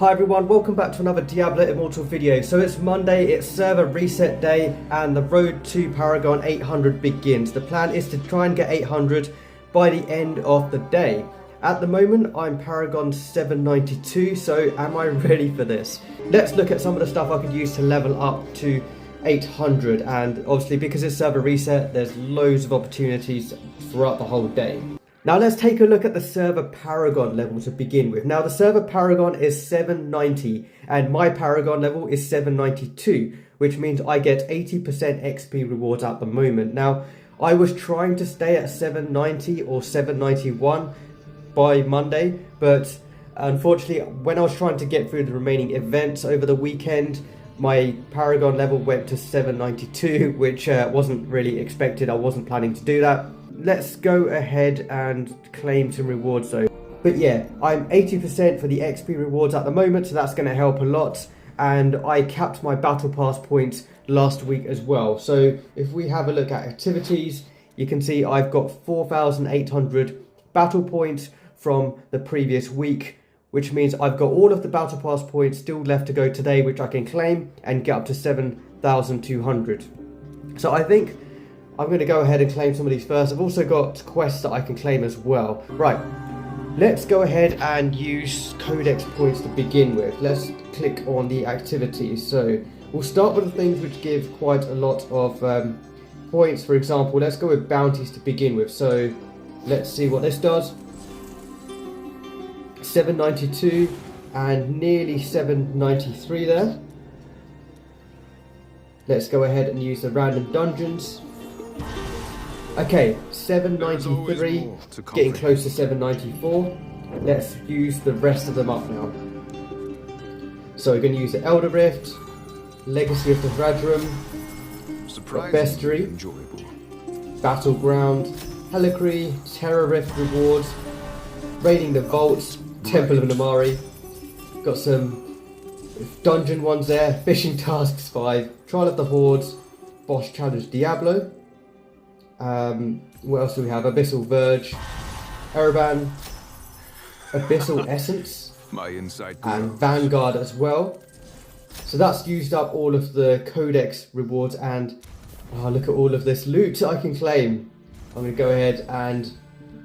Hi everyone, welcome back to another Diablo Immortal video. So it's Monday, it's server reset day, and the road to Paragon 800 begins. The plan is to try and get 800 by the end of the day. At the moment, I'm Paragon 792, so am I ready for this? Let's look at some of the stuff I could use to level up to 800, and obviously because it's server reset, there's loads of opportunities throughout the whole day. Now let's take a look at the server Paragon level to begin with. Now the server Paragon is 790 and my Paragon level is 792, which means I get 80% XP rewards at the moment. Now I was trying to stay at 790 or 791 by Monday, but unfortunately when I was trying to get through the remaining events over the weekend, my Paragon level went to 792, which wasn't really expected. I wasn't planning to do that. Let's go ahead and claim some rewards though. But yeah, I'm 80% for the XP rewards at the moment, so that's going to help a lot. And I capped my battle pass points last week as well. So if we have a look at activities, you can see I've got 4,800 battle points from the previous week, which means I've got all of the battle pass points still left to go today, which I can claim and get up to 7,200. So I think I'm going to go ahead and claim some of these first. I've also got quests that I can claim as well. Right, let's go ahead and use codex points to begin with. Let's click on the activities. So we'll start with the things which give quite a lot of points. For example, let's go with bounties to begin with. So let's see what this does. 792 and nearly 793 there. Let's go ahead and use the random dungeons. Okay, 793, getting close to 794. Let's use the rest of them up now. So we're going to use the Elder Rift, Legacy of the Radrum, Bestiary, Battleground, Helicry, Terror Rift rewards, Raiding the Vaults, Temple of Namari. Got some dungeon ones there, Fishing Tasks 5, Trial of the Hordes, Boss Challenge Diablo. What else do we have? Abyssal Verge, Ereban, Abyssal Essence, and Vanguard as well. So that's used up all of the Codex rewards, and look at all of this loot I can claim. I'm going to go ahead and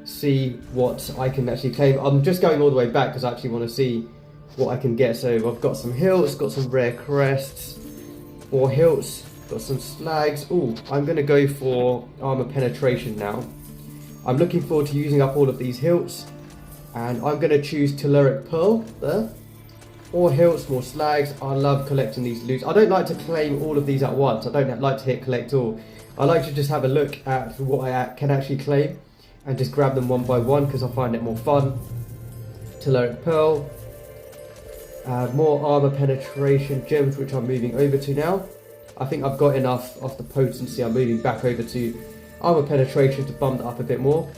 see what I can actually claim. I'm just going all the way back because I actually want to see what I can get. So I've got some hilts, got some rare crests, more hilts. Got some slags. Ooh, I'm going to go for armor penetration now. I'm looking forward to using up all of these hilts. And I'm going to choose Telluric Pearl there. More hilts, more slags. I love collecting these loots. I don't like to claim all of these at once. I don't like to hit collect all. I like to just have a look at what I can actually claim and just grab them one by one because I find it more fun. Telluric Pearl. More armor penetration gems, which I'm moving over to now. I think I've got enough of the potency. I'm moving back over to armor penetration to bump that up a bit more.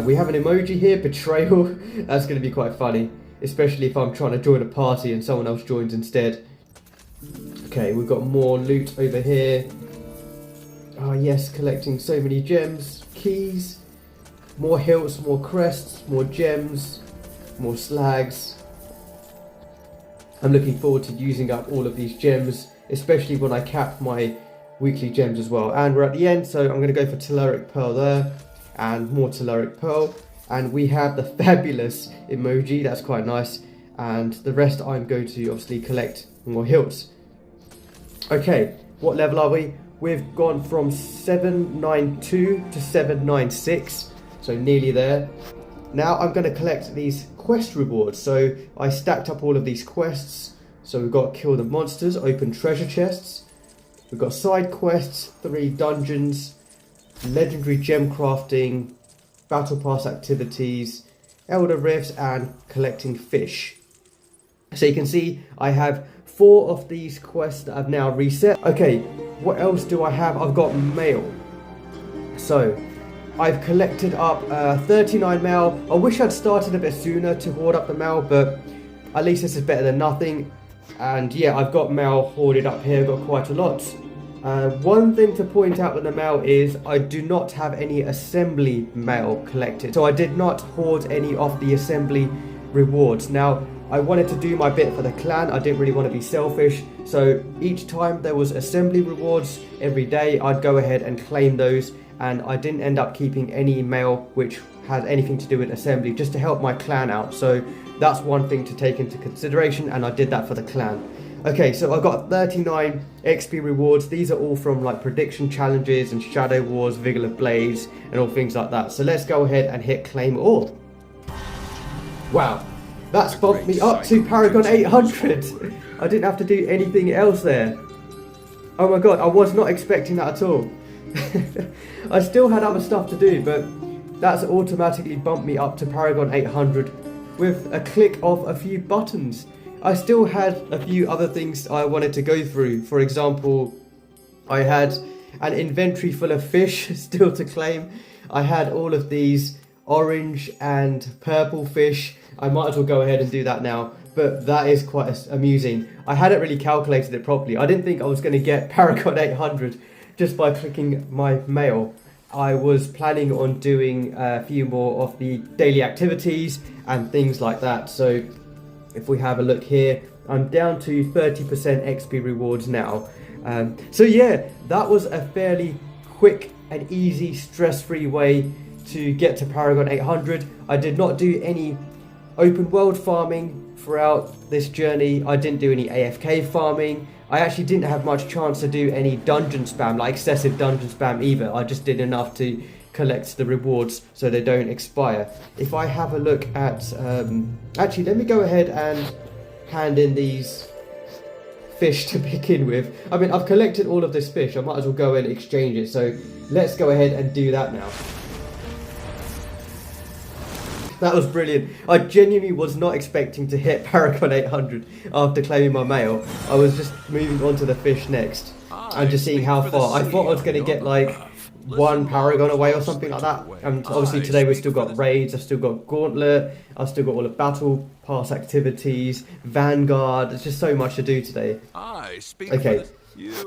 We have an emoji here, betrayal. That's going to be quite funny, especially if I'm trying to join a party and someone else joins instead. Okay, we've got more loot over here. Oh yes, collecting so many gems, keys, more hilts, more crests, more gems, more slags. I'm looking forward to using up all of these gems, especially when I cap my weekly gems as well. And we're at the end, so I'm going to go for Telluric Pearl there, and more Telluric Pearl. And we have the fabulous emoji, that's quite nice. And the rest I'm going to obviously collect more hilts. Okay, what level are we? We've gone from 792 to 796, so nearly there. Now I'm going to collect these quest rewards. So I stacked up all of these quests. So we've got Kill the Monsters, open treasure chests. We've got side quests, 3 dungeons, legendary gem crafting, battle pass activities, Elder Rifts, and collecting fish. So you can see I have 4 of these quests that I've now reset. Okay, what else do I have? I've got mail. So I've collected up 39 mail. I wish I'd started a bit sooner to hoard up the mail, but at least this is better than nothing. And yeah, I've got mail hoarded up here, got quite a lot. One thing to point out with the mail is I do not have any assembly mail collected. So I did not hoard any of the assembly rewards. Now, I wanted to do my bit for the clan. I didn't really want to be selfish. So each time there was assembly rewards every day, I'd go ahead and claim those. And I didn't end up keeping any mail which had anything to do with assembly, just to help my clan out. So that's one thing to take into consideration, and I did that for the clan. Okay, so I've got 39 XP rewards. These are all from like prediction challenges and Shadow Wars, Vigil of Blades, and all things like that. So let's go ahead and hit claim all. Wow. That's bumped me up to Paragon 800. I didn't have to do anything else there. Oh my god, I was not expecting that at all. I still had other stuff to do, but that's automatically bumped me up to Paragon 800 with a click of a few buttons. I still had a few other things I wanted to go through. For example, I had an inventory full of fish still to claim. I had all of these orange and purple fish. I might as well go ahead and do that now, but that is quite amusing. I hadn't really calculated it properly. I didn't think I was going to get Paragon 800 just by clicking my mail. I was planning on doing a few more of the daily activities and things like that. So if we have a look here, I'm down to 30% XP rewards now. So yeah, that was a fairly quick and easy, stress-free way to get to Paragon 800. I did not do any open world farming throughout this journey. I didn't do any AFK farming. I actually didn't have much chance to do any dungeon spam, like excessive dungeon spam either. I just did enough to collect the rewards so they don't expire. If I have a look at, actually let me go ahead and hand in these fish to begin with. I mean, I've collected all of this fish, I might as well go and exchange it. So let's go ahead and do that now. That was brilliant. I genuinely was not expecting to hit Paragon 800 after claiming my mail. I was just moving on to the fish next and just seeing how far. I thought I was going to get like one Paragon away or something like that. And obviously today we've still got raids, I've still got Gauntlet, I've still got all the Battle Pass activities, Vanguard. There's just so much to do today. Okay,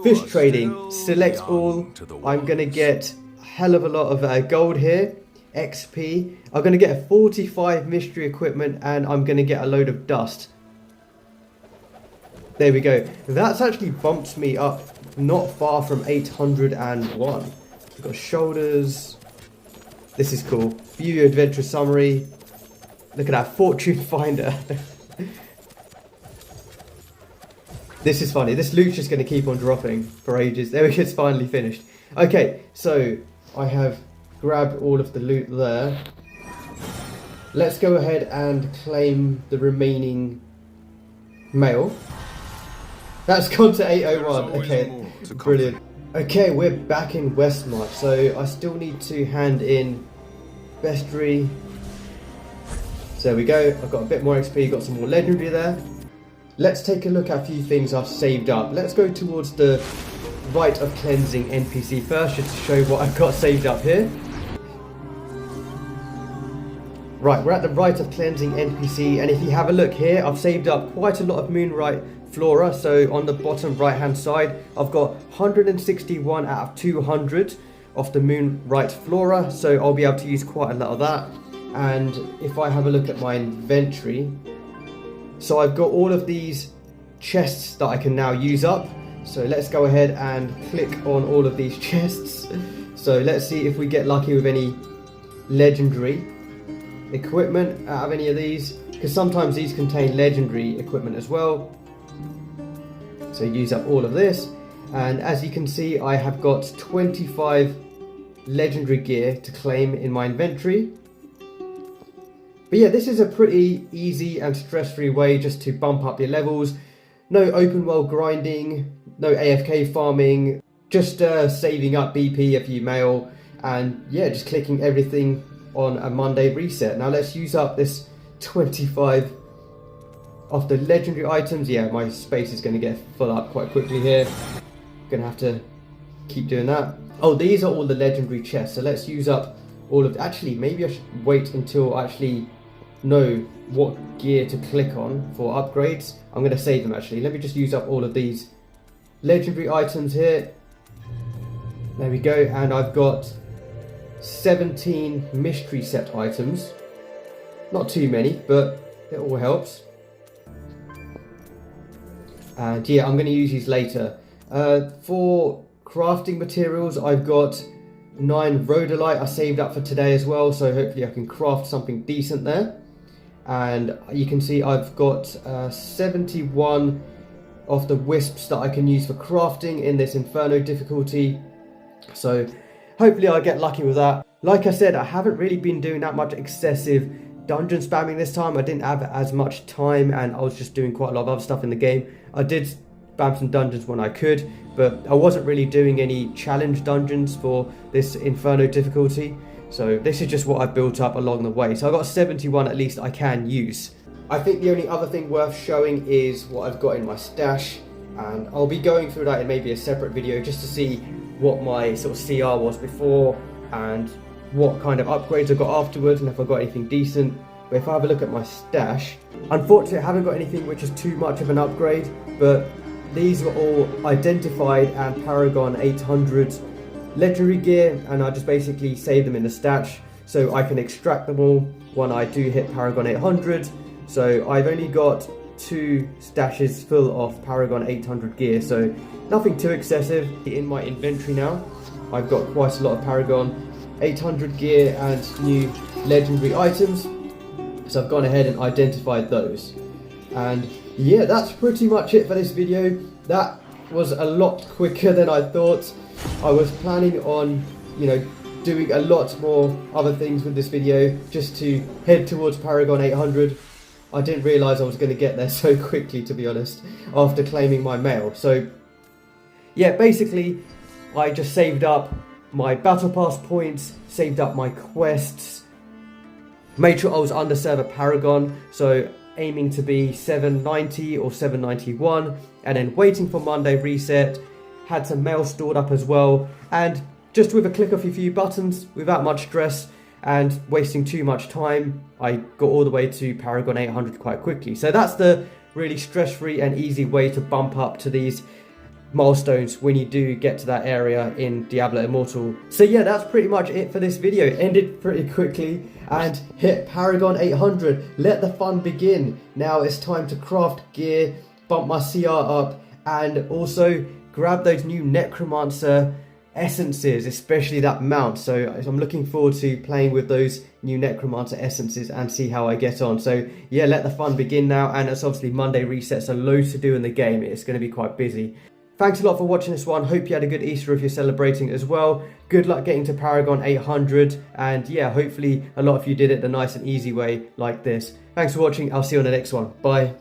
fish trading, select all. I'm going to get a hell of a lot of gold here. XP. I'm going to get a 45 mystery equipment and I'm going to get a load of dust. There we go. That's actually bumps me up not far from 801. We've got shoulders. This is cool. View adventure summary. Look at that fortune finder. This is funny. This loot's just going to keep on dropping for ages. There we go. It's finally finished. Okay, so I have grabbed all of the loot there. Let's go ahead and claim the remaining mail. That's gone to 801. Okay, brilliant. Okay, we're back in Westmarch, so I still need to hand in bestiary. So there we go. I've got a bit more XP, got some more legendary there. Let's take a look at a few things I've saved up. Let's go towards the Rite of Cleansing NPC first, just to show what I've got saved up here. Right, we're at the Rite of Cleansing NPC, and if you have a look here, I've saved up quite a lot of Moonrite flora. So on the bottom right hand side, I've got 161 out of 200 of the Moonrite flora, so I'll be able to use quite a lot of that. And if I have a look at my inventory, so I've got all of these chests that I can now use up. So let's go ahead and click on all of these chests. So let's see if we get lucky with any legendary equipment out of any of these, because sometimes these contain legendary equipment as well. So use up all of this, and as you can see, I have got 25 legendary gear to claim in my inventory. But yeah, this is a pretty easy and stress-free way just to bump up your levels. No open world grinding, no AFK farming, just saving up BP if you mail, and yeah, just clicking everything on a Monday reset. Now let's use up this 25 of the legendary items. Yeah, my space is going to get full up quite quickly here. Gonna have to keep doing that. Oh, these are all the legendary chests, so let's use up all of. Actually, maybe I should wait until I actually know what gear to click on for upgrades. I'm going to save them actually. Let me just use up all of these legendary items here. There we go, and I've got 17 mystery set items. Not too many, but it all helps. And yeah, I'm going to use these later. For crafting materials, I've got 9 rhodolite I saved up for today as well, so hopefully I can craft something decent there. And you can see I've got 71 of the wisps that I can use for crafting in this Inferno difficulty, so hopefully I'll get lucky with that. Like I said, I haven't really been doing that much excessive dungeon spamming this time. I didn't have as much time and I was just doing quite a lot of other stuff in the game. I did spam some dungeons when I could, but I wasn't really doing any challenge dungeons for this Inferno difficulty. So this is just what I've built up along the way. So I've got 71 at least I can use. I think the only other thing worth showing is what I've got in my stash. And I'll be going through that in maybe a separate video just to see what my sort of CR was before and what kind of upgrades I got afterwards and if I got anything decent. But if I have a look at my stash, unfortunately I haven't got anything which is too much of an upgrade, but these were all identified and Paragon 800 legendary gear, and I just basically save them in the stash so I can extract them all when I do hit Paragon 800. So I've only got 2 stashes full of Paragon 800 gear, so nothing too excessive. In my inventory now, I've got quite a lot of Paragon 800 gear and new legendary items, so I've gone ahead and identified those. And yeah, that's pretty much it for this video. That was a lot quicker than I thought. I was planning on, doing a lot more other things with this video just to head towards Paragon 800. I didn't realise I was going to get there so quickly, to be honest, after claiming my mail. So yeah, basically I just saved up my battle pass points, saved up my quests, made sure I was under server Paragon, so aiming to be 790 or 791, and then waiting for Monday reset. Had some mail stored up as well, and just with a click of a few buttons, without much stress and wasting too much time, I got all the way to Paragon 800 quite quickly. So that's the really stress-free and easy way to bump up to these milestones when you do get to that area in Diablo Immortal. So yeah, that's pretty much it for this video. It ended pretty quickly and hit Paragon 800. Let the fun begin. Now it's time to craft gear, bump my CR up, and also grab those new Necromancer essences, especially that mount. So I'm looking forward to playing with those new Necromancer essences and see how I get on. So yeah, let the fun begin now, and it's obviously Monday reset, so loads to do in the game. It's going to be quite busy. Thanks a lot for watching this one. Hope you had a good Easter if you're celebrating as well. Good luck getting to Paragon 800, and yeah, hopefully a lot of you did it the nice and easy way like this. Thanks for watching. I'll see you on the next one. Bye.